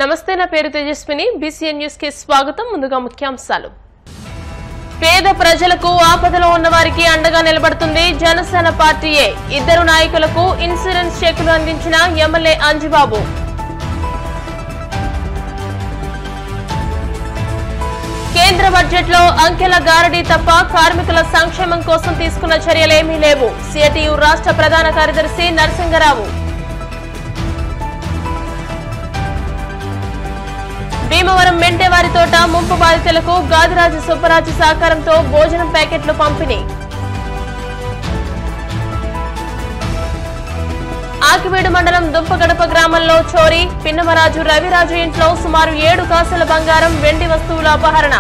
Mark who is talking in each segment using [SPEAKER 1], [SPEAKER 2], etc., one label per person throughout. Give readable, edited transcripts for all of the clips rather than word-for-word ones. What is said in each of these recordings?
[SPEAKER 1] నమస్తే, నా పేరు తేజస్విని. బీసీఎన్ న్యూస్ కి స్వాగతం. ముందుగా ముఖ్యాంశాలు. పేద ప్రజలకు ఆపదలో ఉన్న వారికి అండగా నిలబడుతుంది జనసేన పార్టీయే. ఇద్దరు నాయకులకు ఇన్సూరెన్స్ చెక్కులు అందించిన ఎమ్మెల్యే అంజిబాబు. కేంద్ర బడ్జెట్ లో అంకెల గారడీ తప్ప కార్మికుల సంక్షేమం కోసం తీసుకున్న చర్యలేమీ లేవు. సిఐటియు రాష్ట్ర ప్రధాన కార్యదర్శి నరసింగరావు. భీమవరం మెంటేవారి తోట ముంపు బాధితులకు గాదిరాజు సుబ్బరాజు సహకారంతో భోజనం ప్యాకెట్లు పంపిణీ. ఆకివీడు మండలం దుంపగడప గ్రామంలో చోరీ. పిన్నమరాజు రవిరాజు ఇంట్లో సుమారు 7 కాసుల బంగారం, వెండి వస్తువుల అపహరణ.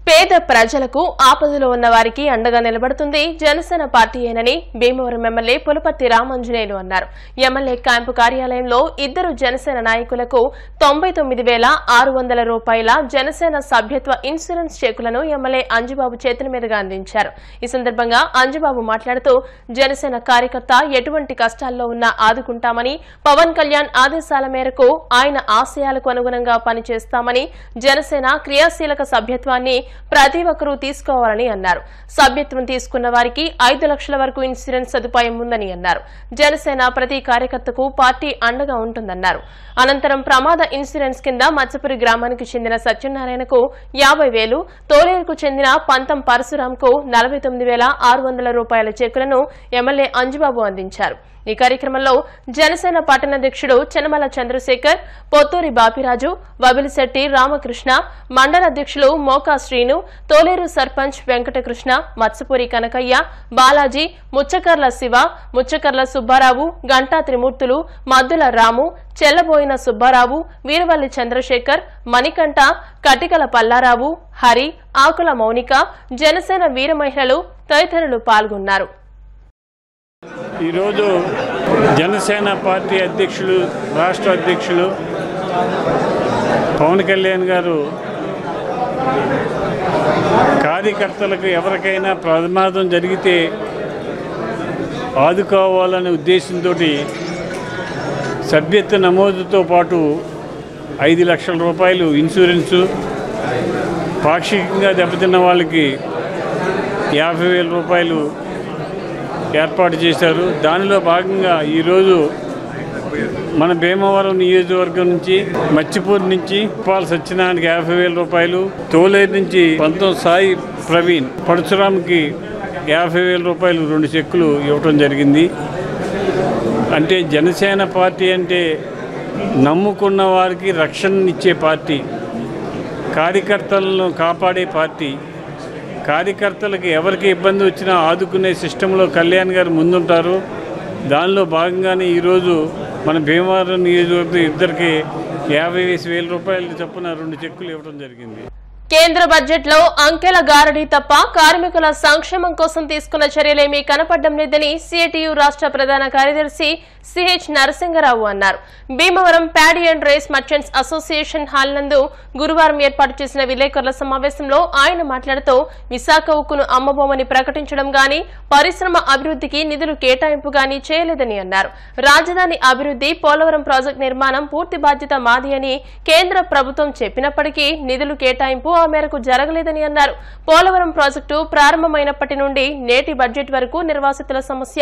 [SPEAKER 1] పేద ప్రజలకు ఆపదలో ఉన్న వారికి అండగా నిలబడుతుంది జనసేన పార్టీయేనని భీమవరం ఎమ్మెల్యే పులపర్తి రామాంజనేయులు అన్నారు. ఎమ్మెల్యే క్యాంపు కార్యాలయంలో ఇద్దరు జనసేన నాయకులకు 99,600 రూపాయల జనసేన సభ్యత్వ ఇన్సూరెన్స్ చెక్కులను ఎమ్మెల్యే అంజిబాబు చేతుల మీదుగా అందించారు. ఈ సందర్భంగా అంజిబాబు మాట్లాడుతూ జనసేన కార్యకర్త ఎటువంటి కష్టాల్లో ఉన్నా ఆదుకుంటామని, పవన్ కళ్యాణ్ ఆదేశాల మేరకు ఆయన ఆశయాలకు అనుగుణంగా పనిచేస్తామని, జనసేన క్రియాశీలక సభ్యత్వాన్ని ప్రతి ఒక్కరూ తీసుకోవాలని అన్నారు. సభ్యత్వం తీసుకున్న వారికి 5 లక్షల వరకు ఇన్సూరెన్స్ సదుపాయం ఉందని అన్నారు. జనసేన ప్రతి కార్యకర్తకు పార్టీ అండగా ఉంటుందన్నారు. అనంతరం ప్రమాద ఇన్సూరెన్స్ కింద మత్స్యపురి గ్రామానికి చెందిన సత్యనారాయణకు 50,000, తోలేరుకు చెందిన పంతం పరశురాంకు 49,600 రూపాయల చెక్కులను ఎమ్మెల్యే అంజిబాబు అందించారు. ఈ కార్యక్రమంలో జనసేన పట్టణాధ్యక్షుడు చెనమల చంద్రశేఖర్, పొత్తూరి బాపిరాజు, వబిలిశెట్టి రామకృష్ణ, మండల అధ్యక్షులు మోకా శ్రీను, తోలేరు సర్పంచ్ వెంకటకృష్ణ, మత్స్యపురి కనకయ్య, బాలాజీ, ముచ్చకర్ల శివ, ముచ్చకర్ల సుబ్బారావు, గంటా త్రిమూర్తులు, మద్దుల రాము, చెల్లబోయిన సుబ్బారావు, వీరవల్లి చంద్రశేఖర్, మణికంఠ, కటికల పల్లారావు, హరి, ఆకుల మౌనిక, జనసేన వీర మహిళలు తదితరులు పాల్గొన్నారు.
[SPEAKER 2] ఈరోజు జనసేన పార్టీ అధ్యక్షులు, రాష్ట్ర అధ్యక్షులు పవన్ కళ్యాణ్ గారు కార్యకర్తలకు ఎవరికైనా ప్రమాదం జరిగితే ఆదుకోవాలనే ఉద్దేశంతో సభ్యత్వ నమోదుతో పాటు 5 లక్షల రూపాయలు ఇన్సూరెన్సు, పాక్షికంగా దెబ్బతిన్న వాళ్ళకి 50,000 రూపాయలు ఏర్పాటు చేశారు. దానిలో భాగంగా ఈరోజు మన భీమవరం నియోజకవర్గం నుంచి, మత్స్యపూర్ నుంచి ఉప్పాల సత్యనారాయణకి 50,000 రూపాయలు, తోలేరు నుంచి పంతం సాయి ప్రవీణ్, పరశురాంకి 50,000 రూపాయలు 2 చెక్కులు ఇవ్వటం జరిగింది. అంటే జనసేన పార్టీ అంటే నమ్ముకున్న వారికి రక్షణనిచ్చే పార్టీ, కార్యకర్తలను కాపాడే పార్టీ. కార్యకర్తలకు ఎవరికి ఇబ్బంది వచ్చినా ఆదుకునే సిస్టంలో కళ్యాణ్ గారు ముందుంటారు. దానిలో భాగంగానే ఈరోజు మన భీమవరం నియోజకవర్గం ఇద్దరికి 50,000 రూపాయలు చొప్పున 2 చెక్కులు ఇవ్వడం జరిగింది.
[SPEAKER 1] కేంద్ర బడ్జెట్ లో అంకెల గారడీ తప్ప కార్మికుల సంక్షేమం కోసం తీసుకున్న చర్యలేమీ కనపడడం లేదని సిఐటియు రాష్ట్ర ప్రధాన కార్యదర్శి సిహెచ్ నరసింగరావు అన్నారు. Bhimavaram paddy and rice merchants association hall నందు గురువారం ఏర్పాటు చేసిన విలేకరుల సమావేశంలో ఆయన మాట్లాడుతూ విశాఖ ఉక్కును అమ్మబోమని ప్రకటించడం గాని, పరిశ్రమ అభివృద్ధికి నిధులు కేటాయింపు గాని చేయలేదని అన్నారు. రాజధాని అభివృద్ధి, పోలవరం ప్రాజెక్టు నిర్మాణం పూర్తి బాధ్యత మాది అని కేంద్ర ప్రభుత్వం చెప్పినప్పటికీ నిధులు కేటాయింపు ఆ మేరకు జరగలేదని అన్నారు. పోలవరం ప్రాజెక్టు ప్రారంభమైనప్పటి నుండి నేటి బడ్జెట్ వరకు నిర్వాసితుల సమస్య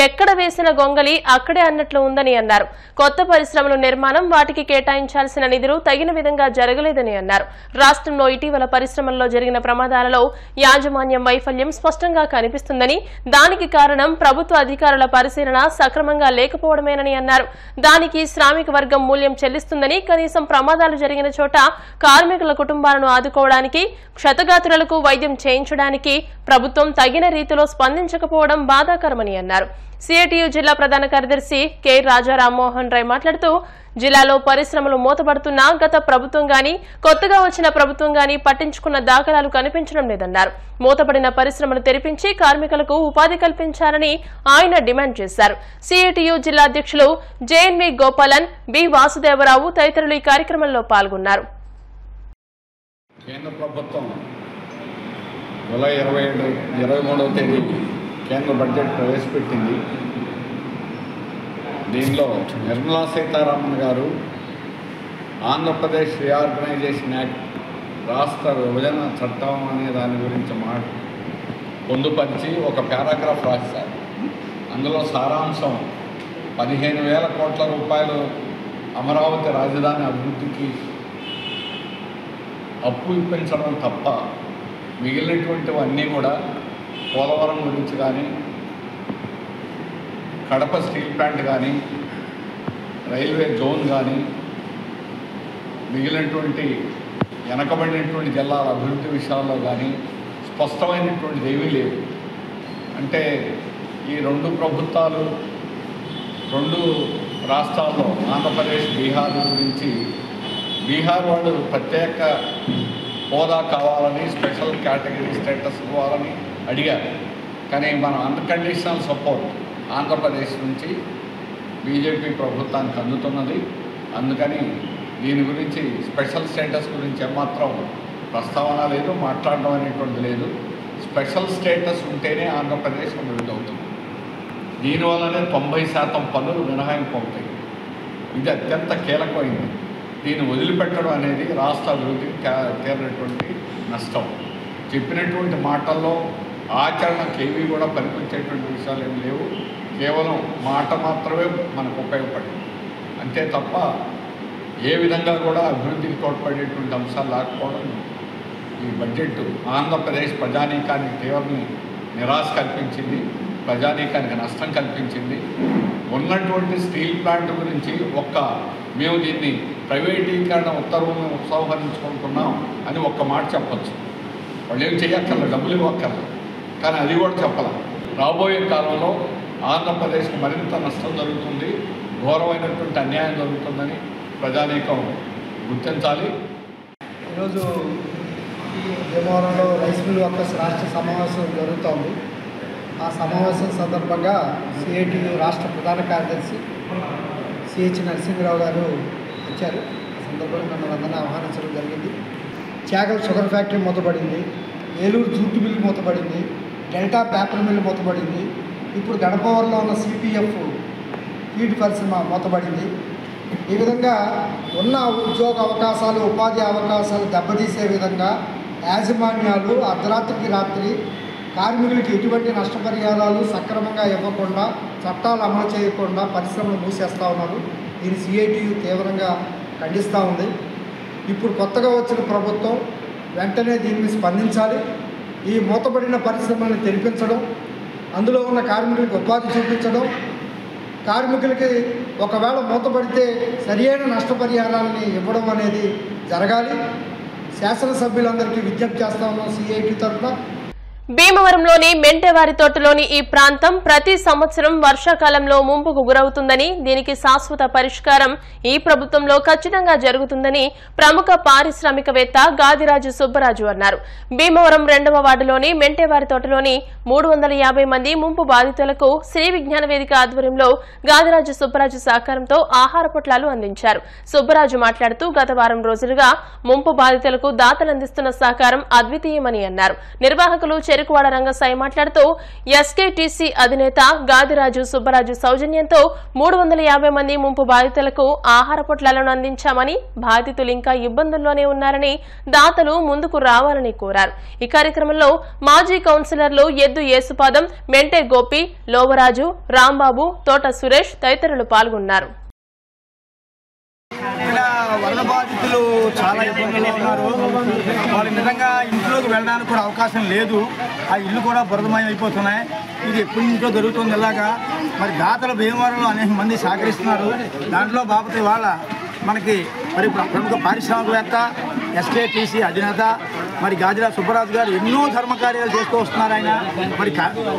[SPEAKER 1] ఎక్కడ వేసిన గొంగలి అక్కడే అన్నట్లు ఉందని అన్నారు. కొత్త పరిశ్రమల నిర్మాణం, వాటికి కేటాయించాల్సిన నిధులు తగిన విధంగా జరగలేదని అన్నారు. రాష్ట్రంలో ఇటీవల పరిశ్రమల్లో జరిగిన ప్రమాదాలలో యాజమాన్యం వైఫల్యం స్పష్టంగా కనిపిస్తుందని, దానికి కారణం ప్రభుత్వ అధికారుల పరిశీలన సక్రమంగా లేకపోవడమేనని అన్నారు. దానికి శ్రామిక వర్గం మూల్యం చెల్లిస్తుందని, కనీసం ప్రమాదాలు జరిగిన చోట కార్మికుల కుటుంబాలను ఆదుకోవడానికి, క్షతగాత్రులకు వైద్యం చేయించడానికి ప్రభుత్వం తగిన రీతిలో స్పందించకపోవడం బాధాకరమని అన్నారు. సిఐటియు జిల్లా ప్రధాన కార్యదర్శి కె రాజా రామ్మోహన్ రాయ్ మాట్లాడుతూ జిల్లాలో పరిశ్రమలు మూతపడుతున్నా గత ప్రభుత్వం గాని, కొత్తగా వచ్చిన ప్రభుత్వం గాని పట్టించుకున్న దాఖలాలు కనిపించడం లేదన్నారు. మూతపడిన పరిశ్రమలు తెరిపించి కార్మికులకు ఉపాధి కల్పించాలని ఆయన డిమాండ్ చేశారు. సిఐటియు జిల్లా అధ్యక్షులు జేఎన్వి గోపాలన్, బి వాసుదేవరావు తదితరులు ఈ కార్యక్రమంలో పాల్గొన్నారు.
[SPEAKER 3] కేంద్ర ప్రభుత్వం జూలై 23వ తేదీ కేంద్ర బడ్జెట్ ప్రవేశపెట్టింది. దీనిలో నిర్మలా సీతారామన్ గారు ఆంధ్రప్రదేశ్ రీఆర్గనైజేషన్ యాక్ట్ రాష్ట్ర విభజన చట్టం అనే దాని గురించి పొందుపరిచి ఒక పారాగ్రాఫ్ రాశారు. అందులో సారాంశం 15,000 కోట్ల రూపాయలు అమరావతి రాజధాని అభివృద్ధికి అప్పు ఇప్పించడం తప్ప మిగిలినటువంటివన్నీ కూడా పోలవరం గురించి కానీ, కడప స్టీల్ ప్లాంట్ కానీ, రైల్వే జోన్ కానీ, మిగిలినటువంటి వెనకబడినటువంటి జిల్లాల అభివృద్ధి విషయాల్లో కానీ స్పష్టమైనటువంటిది ఏమీ లేదు. అంటే ఈ రెండు ప్రభుత్వాలు, రెండు రాష్ట్రాల్లో ఆంధ్రప్రదేశ్, బీహార్ గురించి బీహార్ వాళ్ళు ప్రత్యేక హోదా కావాలని, స్పెషల్ కేటగిరీ స్టేటస్ ఇవ్వాలని అడిగారు. కానీ మన అన్కండిషనల్ సపోర్ట్ ఆంధ్రప్రదేశ్ నుంచి బీజేపీ ప్రభుత్వానికి అందుతున్నది. అందుకని దీని గురించి స్పెషల్ స్టేటస్ గురించి ఏమాత్రం ప్రస్తావన లేదు, మాట్లాడడం అనేటువంటిది లేదు. స్పెషల్ స్టేటస్ ఉంటేనే ఆంధ్రప్రదేశ్ అభివృద్ధి అవుతుంది. దీనివల్లనే 90% పనులు మినహాయింపు అవుతాయి. ఇది అత్యంత కీలకమైంది. దీన్ని వదిలిపెట్టడం అనేది రాష్ట్ర అభివృద్ధికి తీరినటువంటి నష్టం. చెప్పినటువంటి మాటల్లో ఆచరణకేవి కూడా పనికొచ్చేటువంటి విషయాలు ఏమి లేవు. కేవలం మాట మాత్రమే మనకు ఉపయోగపడింది అంతే తప్ప ఏ విధంగా కూడా అభివృద్ధికి తోడ్పడేటువంటి అంశాలు లేకపోవడం ఈ బడ్జెట్ ఆంధ్రప్రదేశ్ ప్రజానీకానికి తీవ్రని నిరాశ కల్పించింది, ప్రజానీకానికి నష్టం కల్పించింది. ఉన్నటువంటి స్టీల్ ప్లాంట్ గురించి మేము దీన్ని ప్రైవేటీకరణ ఉత్తర్వులను ఉపసంహరించుకుంటున్నాం అని ఒక్క మాట చెప్పచ్చు. వాళ్ళు ఏం చేయక్కర్లేదు, డబ్బులు ఇవ్వక్కర్లేదు. కానీ అది కూడా చెప్పాలి. రాబోయే కాలంలో ఆంధ్రప్రదేశ్కి మరింత నష్టం జరుగుతుంది, ఘోరమైనటువంటి అన్యాయం జరుగుతుందని ప్రజానీకం గుర్తించాలి.
[SPEAKER 4] ఈరోజు భీమవరంలో రైస్ మిల్ వర్కర్స్ రాష్ట్ర సమావేశం జరుగుతోంది. ఆ సమావేశం సందర్భంగా సిఐటియు రాష్ట్ర ప్రధాన కార్యదర్శి సిహెచ్ నరసింహరావు గారు వచ్చారు. ఆ సందర్భంగా నన్ను అందరినీ ఆహ్వానించడం జరిగింది. చాగల్ షుగర్ ఫ్యాక్టరీ మూతపడింది, ఏలూరు జూట్ మిల్లు మూతపడింది, డెల్టా పేపర్ మిల్లు మూతపడింది, ఇప్పుడు గణపవరంలో ఉన్న సిపిఎఫ్ ఫీడ్ పరిశ్రమ మూతపడింది. ఈ విధంగా ఉన్న ఉద్యోగ అవకాశాలు, ఉపాధి అవకాశాలు దెబ్బతీసే విధంగా యాజమాన్యాలు అర్ధరాత్రికి రాత్రి కార్మికులకి ఎటువంటి నష్టపరిహారాలు సక్రమంగా ఇవ్వకుండా, చట్టాలు అమలు చేయకుండా పరిశ్రమలు మూసేస్తూ ఉన్నారు. దీన్ని సిఐటియు తీవ్రంగా ఖండిస్తూ ఉంది. ఇప్పుడు కొత్తగా వచ్చిన ప్రభుత్వం వెంటనే దీన్ని స్పందించాలి. ఈ మూతపడిన పరిశ్రమలను తెరిపించడం, అందులో ఉన్న కార్మికులకు ఉపాధి చూపించడం, కార్మికులకి ఒకవేళ మూతపడితే సరియైన నష్టపరిహారాలని ఇవ్వడం అనేది జరగాలి. శాసనసభ్యులందరికీ విజ్ఞప్తి చేస్తా ఉన్నాం సిఐటి తరఫున.
[SPEAKER 1] భీమవరంలోని మెంటేవారి తోటలోని ఈ ప్రాంతం ప్రతి సంవత్సరం వర్షాకాలంలో ముంపుకు గురవుతుందని, దీనికి శాశ్వత పరిష్కారం ఈ ప్రభుత్వంలో ఖచ్చితంగా జరుగుతుందని ప్రముఖ పారిశ్రామికవేత్త గాదిరాజు సుబ్బరాజు అన్నారు. భీమవరం 2వ వార్డులోని మెంటేవారి తోటలోని 350 మంది ముంపు బాధితులకు శ్రీ విజ్ఞాన వేదిక ఆధ్వర్యంలో గాదిరాజు సుబ్బరాజు సహకారంతో ఆహార పొట్లాలు అందించారు. సుబ్బరాజు మాట్లాడుతూ గత వారం రోజులుగా ముంపు బాధితులకు దాతలు అందిస్తున్న సహకారం అద్వితీయమని అన్నారు. నిర్వాహకులు చెరుకువాడ రంగసాయి మాట్లాడుతూ ఎస్కేటీసీ అధినేత గాదిరాజు సుబ్బరాజు సౌజన్యంతో 350 మంది ముంపు బాధితులకు ఆహార పొట్లాలను అందించామని, బాధితులు ఇంకా ఇబ్బందుల్లోనే ఉన్నారని, దాతలు ముందుకు రావాలని కోరారు. ఈ కార్యక్రమంలో మాజీ కౌన్సిలర్లు ఎద్దు యేసుపాదం, మెంటే గోపి, లోవరాజు, రాంబాబు, తోట సురేష్ తదితరులు పాల్గొన్నారు.
[SPEAKER 5] వరద బాధితులు చాలా ఇబ్బందుల్లో ఉన్నారు. వాళ్ళు నిజంగా ఇంట్లోకి వెళ్ళడానికి కూడా అవకాశం లేదు. ఆ ఇల్లు కూడా బురదమయం అయిపోతున్నాయి. ఇది ఎప్పటి నుంచో జరుగుతుంది. ఇలాగా మరి దాతల భీమవరంలో అనేక మంది సహకరిస్తున్నారు. దాంట్లో బాబతి వాళ్ళ మనకి మరి ప్రముఖ పారిశ్రామికవేత్త, ఎస్కేటీసీ అధినేత మరి గాదిరాజు సుబ్బరాజు గారు ఎన్నో ధర్మకార్యాలు చేస్తూ వస్తున్నారు. ఆయన మరి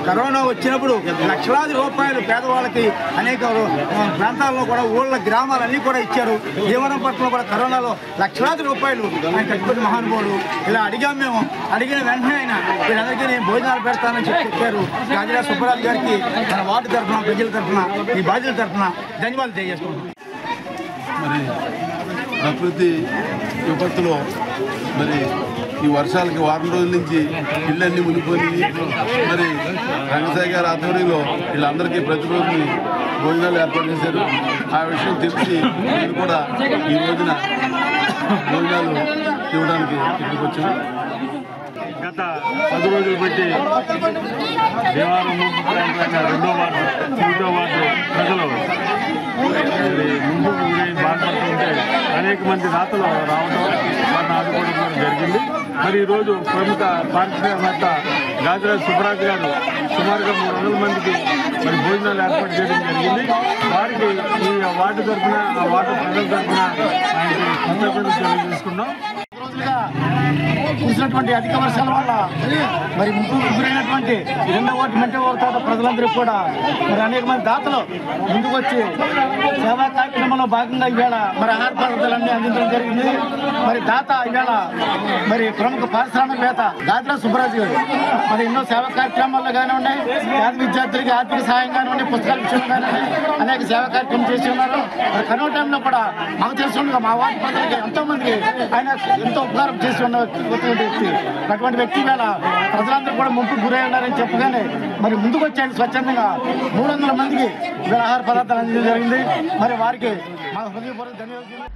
[SPEAKER 5] కరోనా వచ్చినప్పుడు లక్షలాది రూపాయలు పేదవాళ్ళకి అనేక ప్రాంతాల్లో కూడా ఊళ్ళ గ్రామాలన్నీ కూడా ఇచ్చారు. భీమవరం పట్టణంలో కూడా కరోనాలో లక్షలాది రూపాయలు ఆయన కట్టుబడి మహానుభావుడు. ఇలా అడిగాం మేము. అడిగిన వెంటనే ఆయన వీళ్ళందరికీ నేను భోజనాలు పెడతానని చెప్పారు. గాదిరాజు సుబ్బరాజు గారికి మన వార్డు తరఫున, ప్రజల తరఫున, ఈ బాధ్యుల తరఫున ధన్యవాదాలు తెలియజేసుకుంటున్నాం.
[SPEAKER 6] మరి ప్రకృతి విపత్తులో మరి ఈ వర్షాలకి వారం రోజుల నుంచి ఇళ్ళన్నీ మునిగిపోయి మరి రంగసాయి గారి ఆధ్వర్యంలో వీళ్ళందరికీ ప్రతిరోజు భోజనాలు ఏర్పాటు చేశారు. ఆ విషయం తెలిసి నేను కూడా ఈ రోజున భోజనాలు ఇవ్వడానికి ఇక్కడికి వచ్చాను.
[SPEAKER 2] గత 10 రోజులు బట్టి దేవారం ముంపు ప్రాంతంగా 2వ వార్డు 9వ వార్డు ప్రజలు ముందుకు గురై బాధపడుతుంటే అనేక మంది దాతలు రావడం వారిని ఆదుకోవడం జరిగింది. మరి ఈరోజు ప్రముఖ పారిశ్రామికవేత్త గాజరాజ్ సుబ్బరాజు గారు సుమారుగా 300 మందికి మరి భోజనాలు ఏర్పాటు చేయడం జరిగింది. వారికి ఈ వార్డు తరఫున ఆ వార్డు ప్రజల తరఫున ఆయనకి కృతజ్ఞతలు తెలియజేసుకున్నాం.
[SPEAKER 5] కురిసినటువంటి అధిక వర్షాల వల్ల మరి ముంపుకు గురైనటువంటి 2వ వార్డు మెంటల్ వార్డు ప్రజలందరికీ కూడా మరి అనేక మంది దాతలు ముందుకు వచ్చి సేవా కార్యక్రమంలో భాగంగా ఈవేళ మరి ఆహార పదార్థాలన్నీ అందించడం జరిగింది. మరి దాత ఈవేళ మరి ప్రముఖ పారిశ్రామికవేత్త గాజరాజ్ సుబ్బరాజు గారు మరి ఎన్నో సేవా కార్యక్రమాల్లో కానివ్వండి, పేద విద్యార్థులకి ఆర్థిక సహాయం కానివ్వండి, పుస్తకాల విషయం కానివ్వండి అనేక సేవా కార్యక్రమం చేసి ఉన్నారు. మరి కరోనా టైంలో కూడా మాకు తెలుసు మా వార్డు ప్రజలకి ఎంతో మందికి ఆయన ఎంతో ఉపకారం చేసి ఉన్న వ్యక్తి. అటువంటి వ్యక్తి వేళ ప్రజలందరూ కూడా ముంపుకు గురై ఉన్నారని చెప్పగానే మరి ముందుకు వచ్చాయని స్వచ్ఛందంగా 300 మందికి ఆహార పదార్థాలు అందించడం జరిగింది. మరి వారికి మా హృదయపూర్వక ధన్యవాదాలు.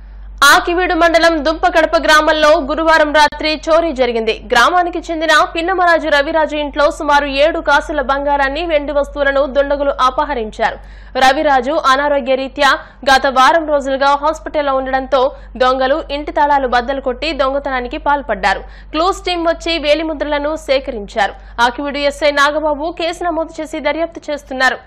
[SPEAKER 1] ఆకివీడు మండలం దుంపకడప గ్రామంలో గురువారం రాత్రి చోరీ జరిగింది. గ్రామానికి చెందిన పిన్నమరాజు రవిరాజు ఇంట్లో సుమారు 7 కాసుల బంగారాన్ని, వెండి వస్తువులను దుండగులు అపహరించారు. రవిరాజు అనారోగ్య రీత్యా గత వారం రోజులుగా హాస్పిటల్లో ఉండడంతో దొంగలు ఇంటి తాళాలు బద్దలు కొట్టి దొంగతనానికి పాల్పడ్డారు. క్లూస్ టీం వచ్చి వేలిముద్రలను సేకరించారు. ఆకివీడు ఎస్ఐ నాగబాబు కేసు నమోదు చేసి దర్యాప్తు చేస్తున్నారు.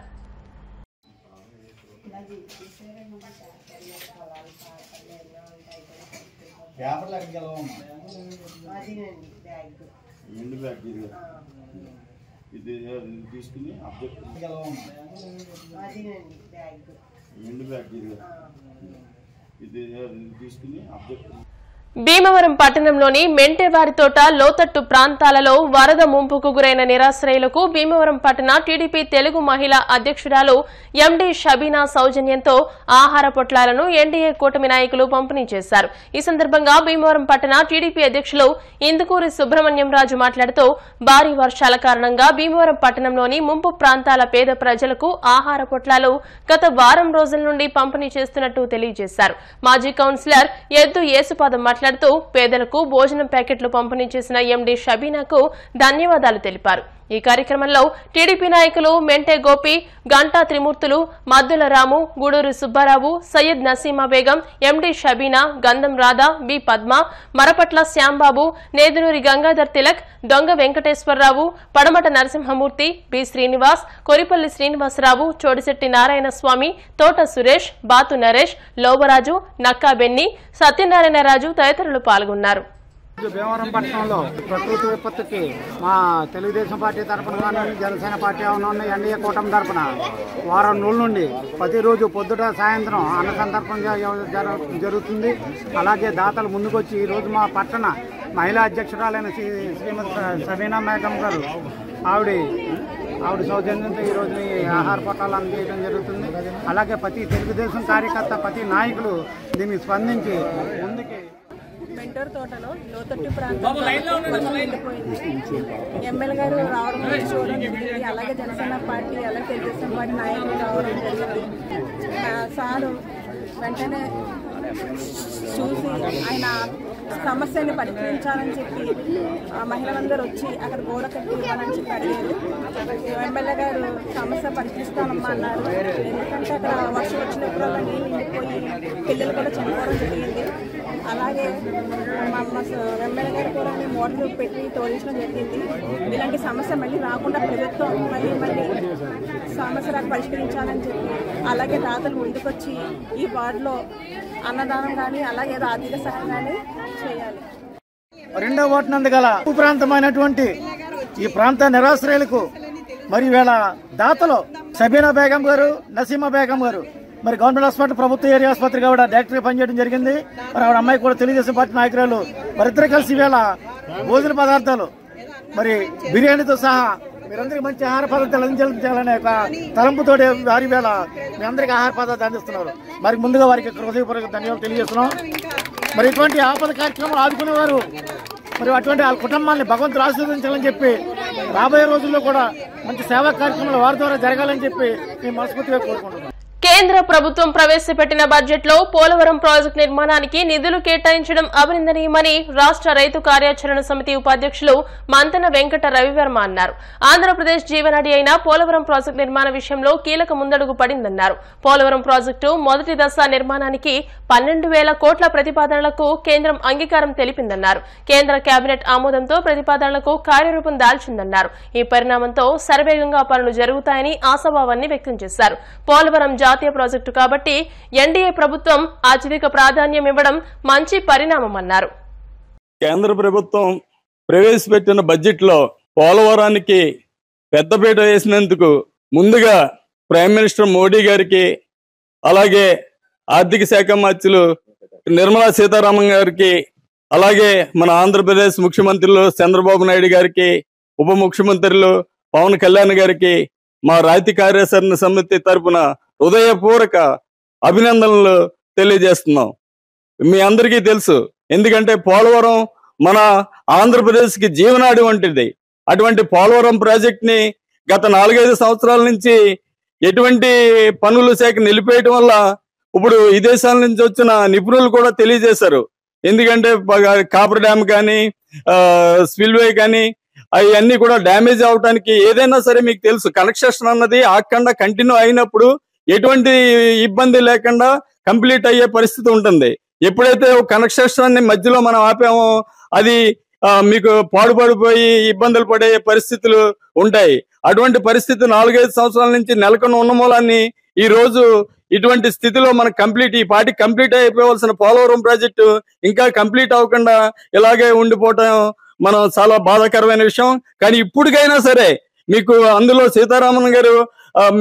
[SPEAKER 1] భీమవరం పట్టణంలోని మెంటేవారితోట లోతట్టు ప్రాంతాలలో వరద ముంపుకు గురైన నిరాశ్రయులకు భీమవరం పట్టణ టీడీపీ తెలుగు మహిళా అధ్యక్షురాలు ఎండి షబీనా సౌజన్యంతో ఆహార పొట్లాలను ఎన్డీఏ కూటమి నాయకులు పంపిణీ చేశారు. ఈ సందర్భంగా భీమవరం పట్టణ టీడీపీ అధ్యక్షులు ఇందుకూరి సుబ్రహ్మణ్యం రాజు మాట్లాడుతూ భారీ వర్షాల కారణంగా భీమవరం పట్టణంలోని ముంపు ప్రాంతాల పేద ప్రజలకు ఆహార పొట్లాలు గత వారం రోజుల నుండి పంపిణీ చేస్తున్నట్టు తెలియజేశారు. మాజీ కౌన్సిలర్ ఎద్దు యేసుపాదం మాట్లాడుతూ పేదలకు భోజనం ప్యాకెట్లు పంపిణీ చేసిన ఎండి షబీనాకు ధన్యవాదాలు తెలిపారు. ఈ కార్యక్రమంలో టీడీపీ నాయకులు మెంటే గోపి, గంటా త్రిమూర్తులు, మద్దుల రాము, గూడూరు సుబ్బారావు, సయ్యద్ నసీమా బేగం, ఎండి షబీనా, గంధం రాధా, బి పద్మ, మరపట్ల శ్యాంబాబు, నేదునూరి గంగాధర్ తిలక్, దొంగ వెంకటేశ్వరరావు, పడమట నరసింహమూర్తి, బి శ్రీనివాస్, కొరిపల్లి శ్రీనివాసరావు, చోడిశెట్టి నారాయణస్వామి, తోట సురేష్, బాతు నరేష్, లోబరాజు, నక్కా బెన్ని, సత్యనారాయణరాజు తదితరులు పాల్గొన్నారు.
[SPEAKER 4] భీమవరం పట్టణంలో ప్రకృతి విపత్తుకి మా తెలుగుదేశం పార్టీ తరఫున కానీ జనసేన పార్టీ ఉన్న ఎన్డీఏ కూటమి తరఫున వారం రోజుల నుండి ప్రతిరోజు పొద్దుట సాయంత్రం అన్న సందర్భంగా జరుగుతుంది. అలాగే దాతలు ముందుకొచ్చి ఈరోజు మా పట్టణ మహిళా అధ్యక్షురాలైన శ్రీమతి షబీనా మేఘం గారు ఆవిడ సౌజన్యంతో ఈరోజు ఈ ఆహార పొట్లాలు అందజేయడం జరుగుతుంది. అలాగే ప్రతి తెలుగుదేశం కార్యకర్త, ప్రతి నాయకులు దీన్ని స్పందించి ముందుకి
[SPEAKER 7] మెంటూరు తోటలో లోతట్టు ప్రాంతంలో వర్షం ఎండిపోయింది. ఎమ్మెల్యే గారు రావడం చూడడం జరిగింది. అలాగే జనసేన పార్టీ, అలాగే తెలుగుదేశం పార్టీ నాయకులు రావడం జరిగింది. సారు వెంటనే చూసి ఆయన సమస్యని పరిష్కరించాలని చెప్పి మహిళలందరూ వచ్చి అక్కడ గోడ కట్టి ఇవ్వాలని చెప్పి అడిగారు. ఎమ్మెల్యే గారు సమస్య పరిష్కరిస్తానమ్మా అన్నారు. ఎందుకంటే అక్కడ వర్షం వచ్చినప్పుడు నీళ్ళు నిండిపోయి పిల్లలు కూడా చనిపోవడం జరిగింది. అలాగే మా ఎమ్మెల్యే గారు కూడా మోటార్లు పెట్టి తోడించడం జరిగింది. ఇలాంటి సమస్య మళ్ళీ రాకుండా ప్రభుత్వం మళ్ళీ సమస్య పరిష్కరించాలని చెప్పి అలాగే దాతలు ముందుకొచ్చి ఈ వార్డులో అన్నదానం కానీ అలాగే ఆర్థిక సహాయం కానీ చేయాలి.
[SPEAKER 5] 2వ వార్డు నందు గల ప్రాంతమైనటువంటి ఈ ప్రాంత నిరాశ్రయులకు మరి వేళ దాతలు షబీనా బేగం గారు, నసీమా బేగం గారు మరి గవర్నమెంట్ హాస్పిటల్ ప్రభుత్వ ఏరియా ఆసుపత్రి కూడా డైరెక్టర్గా పనిచేయడం జరిగింది. మరి ఆవిడ అమ్మాయి కూడా తెలుగుదేశం పార్టీ నాయకురాలు. మరిద్దరు కలిసి వేళ భోజన పదార్థాలు మరి బిర్యానీతో సహా మీరందరికీ మంచి ఆహార పదార్థాలు అందించాలనే ఒక తలంపుతో వారి వేళ మీ అందరికీ ఆహార పదార్థాలు అందిస్తున్నారు. మరి ముందుగా వారికి హృదయపూర్వక ధన్యవాదాలు తెలియజేస్తున్నాం. మరి ఇటువంటి ఆపద కార్యక్రమాలు ఆదుకునేవారు మరి అటువంటి వాళ్ళ కుటుంబాన్ని భగవంతుడు ఆశీర్వదించాలని చెప్పి రాబోయే రోజుల్లో కూడా మంచి సేవా కార్యక్రమాలు వారి ద్వారా జరగాలని చెప్పి మేము మనస్ఫూర్తిగా కోరుకుంటున్నాం.
[SPEAKER 1] కేంద్ర ప్రభుత్వం ప్రవేశపెట్టిన బడ్జెట్లో పోలవరం ప్రాజెక్టు నిర్మాణానికి నిధులు కేటాయించడం అభినందనీయమని రాష్ట్ర రైతు కార్యాచరణ సమితి ఉపాధ్యక్షులు మంతన వెంకట రవివర్మ అన్నారు. ఆంధ్రప్రదేశ్ జీవనాడి అయిన పోలవరం ప్రాజెక్టు నిర్మాణ విషయంలో కీలక ముందడుగు పడిందన్నారు. పోలవరం ప్రాజెక్టు మొదటి దశ నిర్మాణానికి 12,000 కోట్ల ప్రతిపాదనలకు కేంద్రం అంగీకారం తెలిపిందన్నారు. కేంద్ర కేబినెట్ ఆమోదంతో ప్రతిపాదనలకు కార్యరూపం దాల్చిందన్నారు. ఈ పరిణామంతో శరవేగంగా పనులు జరుగుతాయని ఆశాభావాన్ని వ్యక్తం చేశారు. పోలవరం జాతీయ ప్రాజెక్టు కాబట్టి ఎన్డీఏ ప్రభుత్వం అత్యధిక ప్రాధాన్యం ఇవ్వడం మంచి పరిణామమన్నారు.
[SPEAKER 8] కేంద్ర ప్రభుత్వం ప్రవేశపెట్టిన బడ్జెట్లో పోలవరానికి పెద్దపీట వేసినందుకు ముందుగా ప్రైమ్ మినిస్టర్ మోడీ గారికి, అలాగే ఆర్థిక శాఖ మంత్రులు నిర్మలా సీతారామన్ గారికి, అలాగే మన ఆంధ్రప్రదేశ్ ముఖ్యమంత్రులు చంద్రబాబు నాయుడు గారికి, ఉప ముఖ్యమంత్రులు పవన్ కళ్యాణ్ గారికి మా రైతు కార్యాచరణ సమితి తరపున హృదయపూర్వక అభినందనలు తెలియజేస్తున్నాం. మీ అందరికీ తెలుసు, ఎందుకంటే పోలవరం మన ఆంధ్రప్రదేశ్కి జీవనాడి వంటిది. అటువంటి పోలవరం ప్రాజెక్ట్ని గత 4-5 సంవత్సరాల నుంచి ఎటువంటి పనుల శాఖ నిలిపేయటం వల్ల ఇప్పుడు విదేశాల నుంచి వచ్చిన నిపుణులు కూడా తెలియజేశారు. ఎందుకంటే కాపర్ డ్యామ్ కానీ స్పిల్వే కానీ అవన్నీ కూడా డ్యామేజ్ అవడానికి ఏదైనా సరే మీకు తెలుసు, కన్స్ట్రక్షన్ అన్నది ఆకుండా కంటిన్యూ అయినప్పుడు ఎటువంటి ఇబ్బంది లేకుండా కంప్లీట్ అయ్యే పరిస్థితి ఉంటుంది. ఎప్పుడైతే కన్స్ట్రక్షన్ మధ్యలో మనం ఆపామో అది మీకు పాడుపడిపోయి ఇబ్బందులు పడే పరిస్థితులు ఉంటాయి. అటువంటి పరిస్థితి 4-5 సంవత్సరాల నుంచి నెలకొని ఉన్న మూలాన్ని ఈ రోజు ఇటువంటి స్థితిలో మనకు ఈ పార్టీ కంప్లీట్ అయిపోవాల్సిన పోలవరం ప్రాజెక్టు ఇంకా కంప్లీట్ అవ్వకుండా ఇలాగే ఉండిపోవటం మనం చాలా బాధాకరమైన విషయం. కానీ ఇప్పటికైనా సరే మీకు అందులో సీతారామన్ గారు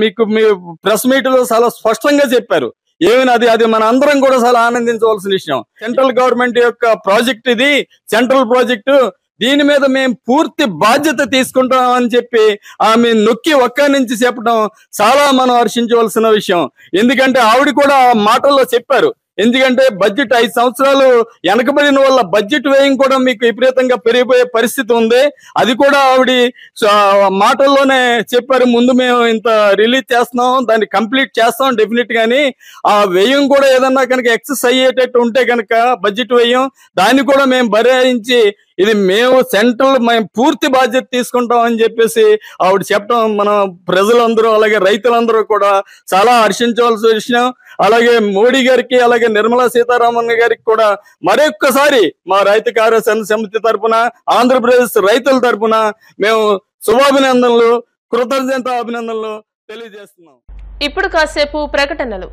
[SPEAKER 8] మీకు మీ ప్రెస్ మీట్ లో చాలా స్పష్టంగా చెప్పారు. ఏమైనా అది మన అందరం కూడా చాలా ఆనందించవలసిన విషయం. సెంట్రల్ గవర్నమెంట్ యొక్క ప్రాజెక్ట్ ఇది, సెంట్రల్ ప్రాజెక్టు, దీని మీద మేము పూర్తి బాధ్యత తీసుకుంటాం అని చెప్పి ఆమె నొక్కి ఒక్క నుంచి చెప్పడం చాలా మనం హర్షించవలసిన విషయం. ఎందుకంటే ఆవిడ కూడా మాటల్లో చెప్పారు. ఎందుకంటే బడ్జెట్ 5 సంవత్సరాలు వెనకబడిన వల్ల బడ్జెట్ వ్యయం కూడా మీకు విపరీతంగా పెరిగిపోయే పరిస్థితి ఉంది. అది కూడా ఆవిడ మాటల్లోనే చెప్పారు. ముందు మేము ఇంత రిలీజ్ చేస్తున్నాం, దాన్ని కంప్లీట్ చేస్తాం డెఫినెట్ గానీ ఆ వ్యయం కూడా ఏదన్నా కనుక ఎక్సెస్ అయ్యేటట్టు ఉంటే కనుక బడ్జెట్ వ్యయం దాన్ని కూడా మేము భరించి ఇది మేము మేము పూర్తి బాధ్యత తీసుకుంటాం అని చెప్పేసి ఆవిడ చెప్పడం మన ప్రజలందరూ అలాగే రైతులందరూ కూడా చాలా హర్షించవలసిన విషయం. అలాగే మోడీ గారికి అలాగే నిర్మలా సీతారామన్ గారికి కూడా మరొక్కసారి మా రైతు కార్యాచరణ సమితి తరపున ఆంధ్రప్రదేశ్ రైతుల తరపున మేము శుభాభినందనలు, కృతజ్ఞత అభినందనలు తెలియజేస్తున్నాం.
[SPEAKER 1] ఇప్పుడు కాసేపు ప్రకటనలు.